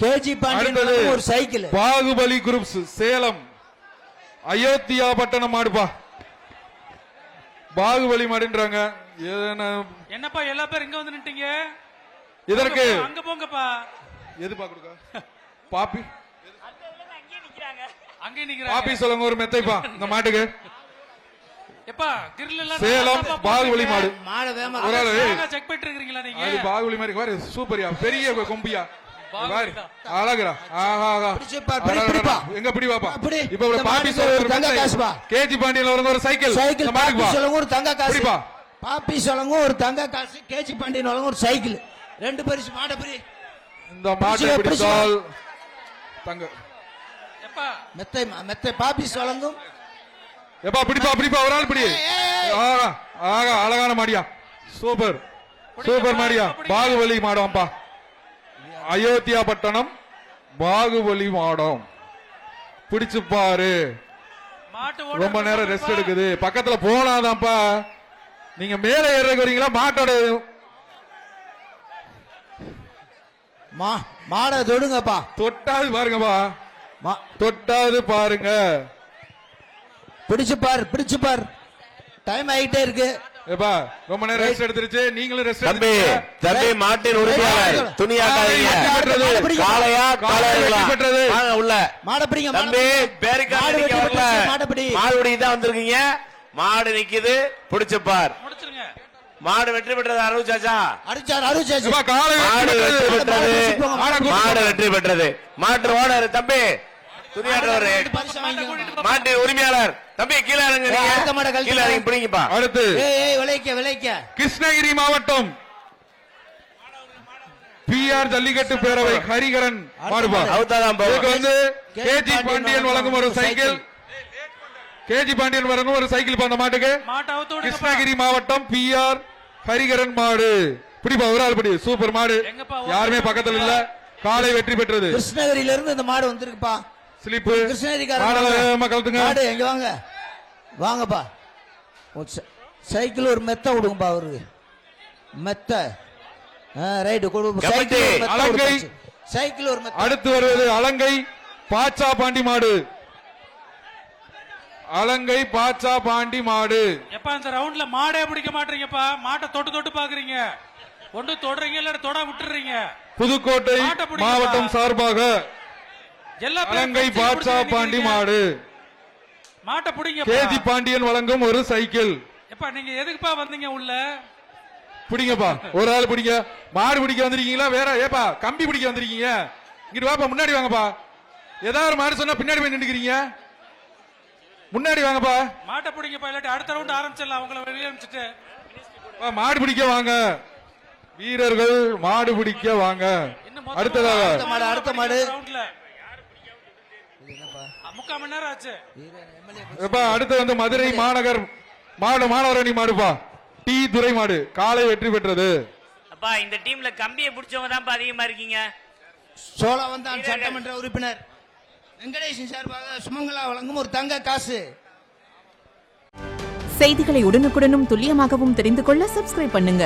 KG Pandian ஒரு cycle. Baahubali groups Salem Ayodhya பட்டணம் மாடுப்பா. பாகுபலி மாடுன்றாங்க. என்னப்பா எல்லா பேரும் இங்க வந்து நின்னுட்டீங்க? இதற்கு அங்க போங்கப்பா. எது பாக்குறா? பாப்பி அங்கே நிக்கிறாங்க. பாப்பி சொல்லுங்க ஒரு மெத்தைப்பா இந்த மாட்டுக்கு. எப்பா கிரில் எல்லாம் சேலம் பாகுபலி மாடு. மாடு வேமா ஒரு ஆளு செக் பண்ணிட்டு இருக்கீங்களா நீங்க? அது பாகுபலி மாதிரி பாரு சூப்பர்யா பெரிய கொம்பியா. பாரு அழகுடா. ஆஹா பிடிப்பா. எங்க பிடி பாப்பா. இப்ப பாப்பி சொல்லுங்க தங்க காசுபா. கேஜி பாண்டியன் வரங்க ஒரு சைக்கிள். சைக்கிள் பாப்பி சொல்லுங்க ஒரு தங்க காசு. பிடிப்பா. பாப்பி சொல்லுங்க ஒரு தங்க காசு. கேஜி பாண்டியன் வரங்க ஒரு சைக்கிள். ரெண்டு பரிசு மாட பிடி. இந்த மாட்டை பிடித்தால் தங்க. எப்பா மெத்தை பாப்பி சொல்லுங்க. எப்பா பிடிப்பா ஒரு ஆள் பிடி. ஆஹா ஆஹா அழகான மாடியா. சூப்பர் சூப்பர் மாடியா. பாகுபலி மாடம்ப்பா. அயோத்தியா பட்டணம் பாகுபலி மாடம். பிடிச்சு பாரு. ரொம்ப நேரம் ரெஸ்ட் எடுக்குது. பக்கத்துல போனாதான்ப்பா. நீங்க மேல ஏறக்கு வரீங்களா? மாட்டோட மாட தொடுங்கப்பா. தொட்டாது பாருங்கப்பா. தொட்டாது பாருங்க. பிடிச்சு பாரு. டைம் ஆகிட்டே இருக்கு. ஏப்பா ரொம்ப நேரம் ரெஸ்ட் எடுத்துருச்சு. நீங்களும் ரெஸ்ட் தம்பி மாட்டின் உரிமையாளர் துணியாக்காதீங்க. காளையா பெற்றது உள்ள மாட பிடிங்க. தம்பி பேருக்காக வரல. மாடு பிடிக்க தான் வந்திருக்கீங்க. மாடு நிக்குது. பிடிச்சு பார். மாடு வெற்றி பெற்றது. அருச்சாச்சா மாடு வெற்றி பெற்றது. மாட்டு ஓனர் தம்பி துணியாற்றவர் மாட்டு உரிமையாளர் தம்பி கீழே இறங்க பிடிங்கப்பா. அடுத்து விளைக்க கிருஷ்ணகிரி மாவட்டம் PR ஜல்லிக்கட்டு பேரவை ஹரிகரன் மாடுபா. வந்து கேஜி பாண்டியன் வழங்கும் ஒரு சைக்கிள். கேஜி பாண்டியன் வழங்கும் ஒரு சைக்கிள் அந்த மாட்டுக்கு. கிருஷ்ணகிரி மாவட்டம் PR ஹரிகரன் மாடு. பிடிப்பா ஒரு ஆள் பிடி. சூப்பர் மாடு. யாருமே பக்கத்துல இல்ல. காலை வெற்றி பெற்றது. கிருஷ்ணகிரியில இருந்து இந்த மாடு வந்திருக்குப்பா. ஸ்லிப்பு மாடு எங்க வாங்கப்பா. சைக்கிள் ஒரு மெத்த விடுங்கப்பா. அவருக்கு மெத்த ரைட். அலங்கை சைக்கிள் ஒரு மெத்த. அடுத்து வருவது அலங்கை பாச்சா பாண்டி மாடு. அலங்கை பாச்சா பாண்டி மாடு. எப்பா இந்த ரவுண்ட்ல மாடே பிடிக்க மாட்டீங்கப்பா. மாட்டை தொட்டு பாக்குறீங்க. ஒன்று தொடுறீங்க இல்ல தொட விட்டுறீங்க. புதுக்கோட்டை மாவட்டம் சார்பாக அலங்கை பாச்சா பாண்டி மாடு. மாட்டை பிடிங்க. கேஜி பாண்டியன் வழங்கும் ஒரு சைக்கிள். எப்பா நீங்க எதுக்குப்பா வந்தீங்க உள்ள? பிடிங்கப்பா ஒரு ஆள் பிடிங்க. மாடு பிடிக்க வந்திருக்கீங்களா வேற? ஏப்பா கம்பி பிடிக்க வந்திருக்கீங்க. இங்கிட்டு வாப்பா. முன்னாடி வாங்கப்பா. ஏதாவது ஒரு மாடு சொன்னா பின்னாடி போய் நின்றுக்கிறீங்க. முன்னாடி வாங்கப்பா. மாட்டை பிடிங்கப்பா. இல்லாட்டி அடுத்த ரவுண்ட் ஆரம்பிச்சிடலாம். அவங்கள வெளியே அனுப்பிச்சிட்டு மாடு பிடிக்க வாங்க. வீரர்கள் மாடு பிடிக்க வாங்க. அடுத்ததாக அடுத்த மாடு. 3/4 மணி நேரம் ஆச்சு. அடுத்து வந்து மதுரை மாநகர் மாணவரணி மாடுப்பா. டி துரை மாடு. காலை வெற்றி பெற்றது. அப்பா இந்த டீம்ல கம்பியை பிடிச்சவங்க தான் அதிகமா இருக்கீங்க. சோழவந்தான் சட்டமன்ற உறுப்பினர் வெங்கடேசன் சார்பாக சுமங்கலா வழங்கும் ஒரு தங்க காசு. செய்திகளை உடனுக்குடனும் துல்லியமாகவும் தெரிந்து கொள்ள சப்ஸ்கிரைப் பண்ணுங்க.